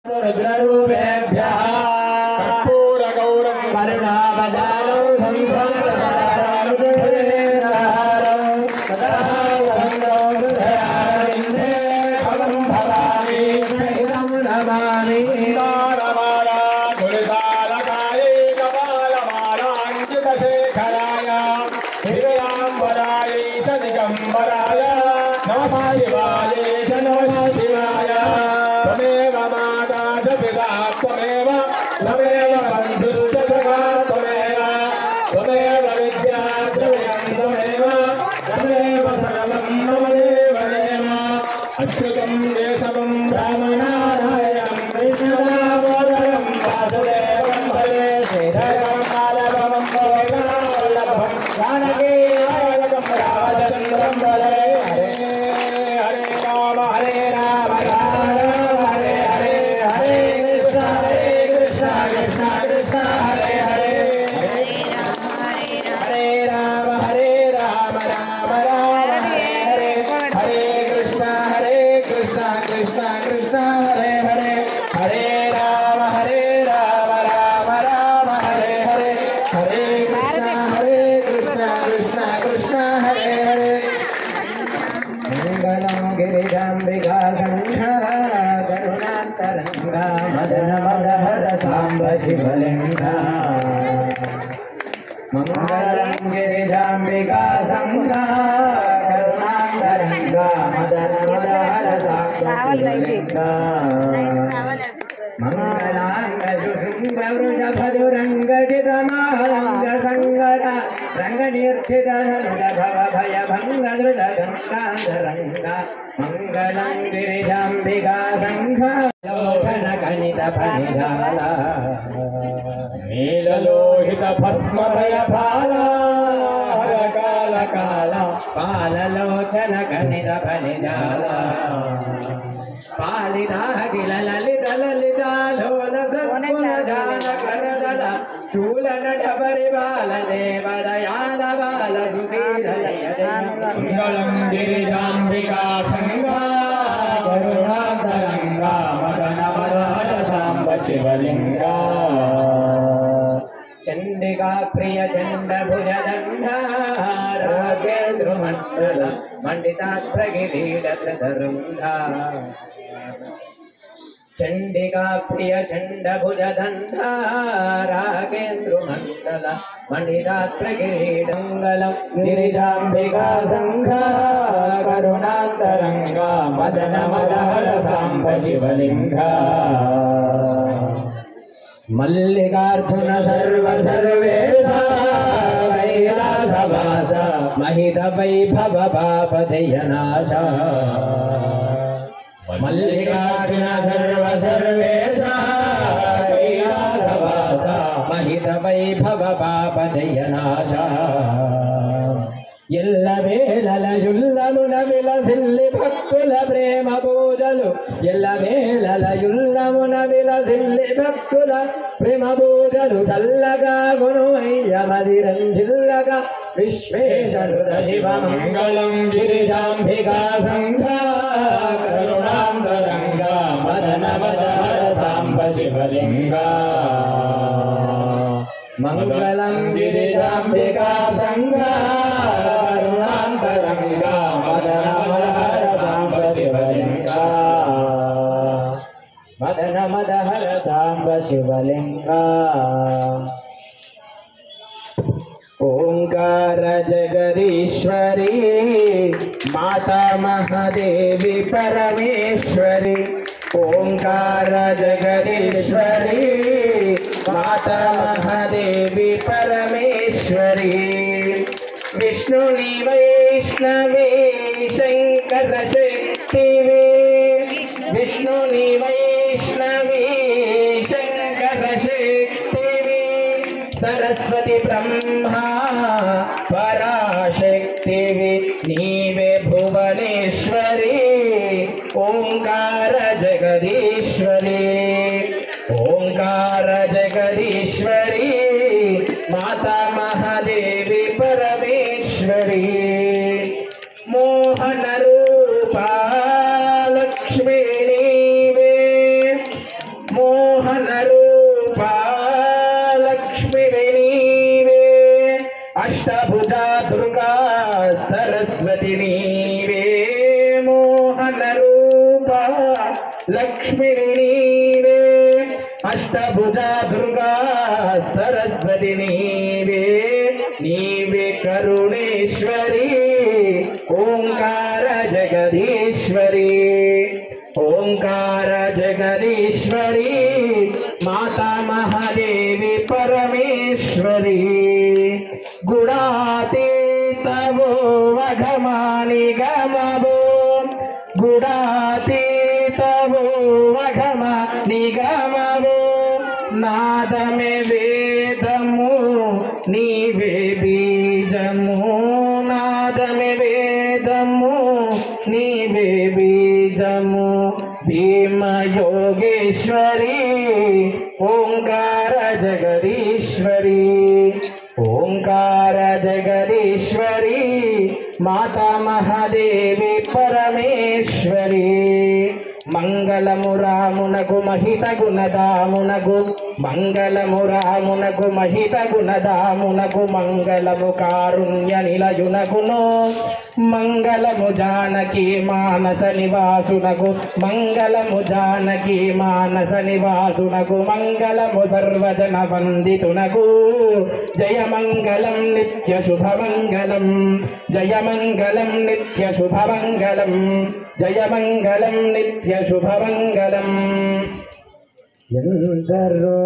रुद्ररूपेभ्यः कर्पूरगौरं करुणावतारं संसारसारं सदा वन्दो हृदयारविन्दे भवं भवामि शैलं नमामि तारमाला तुलसालकायै कपालमालाङ्कितशेखराय हिरयाम्बरायै च दिगम्बराय नमः शिवाय च नमः शिवाय त्वमेव माता च पिता त्वमेव त्वमेव बन्धुश्च सखा त्वमेव त्वमेव विद्या द्रव्यं त्वमेव त्वमेव सर्वं मम देवदेव अच्युतं केशवं रामनारायणं कृष्णदामोदरं वासुदेवं भजे श्रीधरं माधवं वल्लभं जानकीनायकं रामचन्द्रं भजे हरे हरे राम शिवलिंगा मंगलं गिरिजाम्बिका संघा करुणातरंगा मदन मदहर शिवलिंगा मंगलांग शुभ्र वृषभदुरंगजितमालंग संगरा रंगनिर्थित भव भय भंग द्रुत गंगाधरंगा मंगलं गिरिजाम्बिका संघा लोचन कनित फनिजाला नीललोहित भस्मभय भाला हर काल काला पाललोचन कनित फनिजाला पालिता किल ललित ललिता लोल सत्कुल जान करदल शूल नट परिबाल देव दयाल बाल सुशील मंगलं गिरिजाम्बिका संघा करुणातरंगा मदन मदहर सांब शिवलिंगा चंडिका प्रिय चंड भुज दंडाकेन्द्रुमण्डल मंडिताग्रगिरीडधरुंधा चंडिका प्रिय चंड भुज दंडाकेन्द्रुमण्डल मंडिताग्रगिरीडंगलं गिरिजाम्बिका संघा करुणातरंगा मदन मदहर सांब शिवलिंगा मल्लिकार्जुन सर्व सर्वेशा कैलासवास महित वैभव पापदयनाशा मल्लिकार्जुन सर्व सर्वेशा कैलासवास महित वैभव पापदयनाशा ఎల్లవేళలయుల్లమున విలసిల్లి భక్తుల ప్రేమ పూజలు ఎల్లవేళలయుల్లమున విలసిల్లి భక్తుల ప్రేమ పూజలు చల్లగా గుణమయ్యమదిరంజిల్లగా విశ్వేశ్వరుడ శివ మంగళం గిరిజాంబికా సంఘా కరుణాంతరంగా మదన మదహర సాంబ శివలింగా मंगलं गिरिजाम्बिका संघा करुणातरंगा मदन मदहर सांब शिवलिंगा मदन मदहर सांब शिवलिंगा ओंकार जगदीश्वरी माता महादेवी परमेश्वरी ओंकार जगदीश्वरी माता महादेवी परमेश्वरी विष्णुनी वैष्णवी शंकर शक्तिवे विष्णुनी वैष्णवी शंकर शक्तिवे सरस्वती ब्रह्मा पराशक्तिवे नीवे भुवनेश्वरी ओंकार जगदीश्वरी ओंकार जगदीश्वरी माता महादेवी परमेश्वरी मोहन रूपा लक्ष्मी नीवे నీవే అష్టభుజా దుర్గా సరస్వతి నీవే నీవే కరుణేశ్వరి ఓంకార జగదీశ్వరి ఓంకార జగదీశ్వరి మాతా మహాదేవి పరమేశ్వరి గుణాతీతవో వఘమాని గమవో గుణాతీతవో వఘమాని గమవో నాదమే వేదము నీవే బీజము నాదమే వేదము నీవే బీజము భీమ యోగేశ్వరి ఓంకార జగదీశ్వరి ఓంకార జగదీశ్వరి మాతా మహాదేవి పరమేశ్వరి మంగళము రామునకు మహిత గుణదామునకు మంగళము రామునకు మహిత గుణదామునకు మంగళము కారుణ్య నిలయునకును మంగళము జానకి మానస నివాసునకు మంగళము జానకి మానస నివాసునకు మంగళము సర్వజన వందితునకు జయ మంగళం నిత్య శుభమంగళం జయ మంగళం నిత్య శుభమంగళం జయ మంగళం నిత్య శుభమంగళం ఎందరో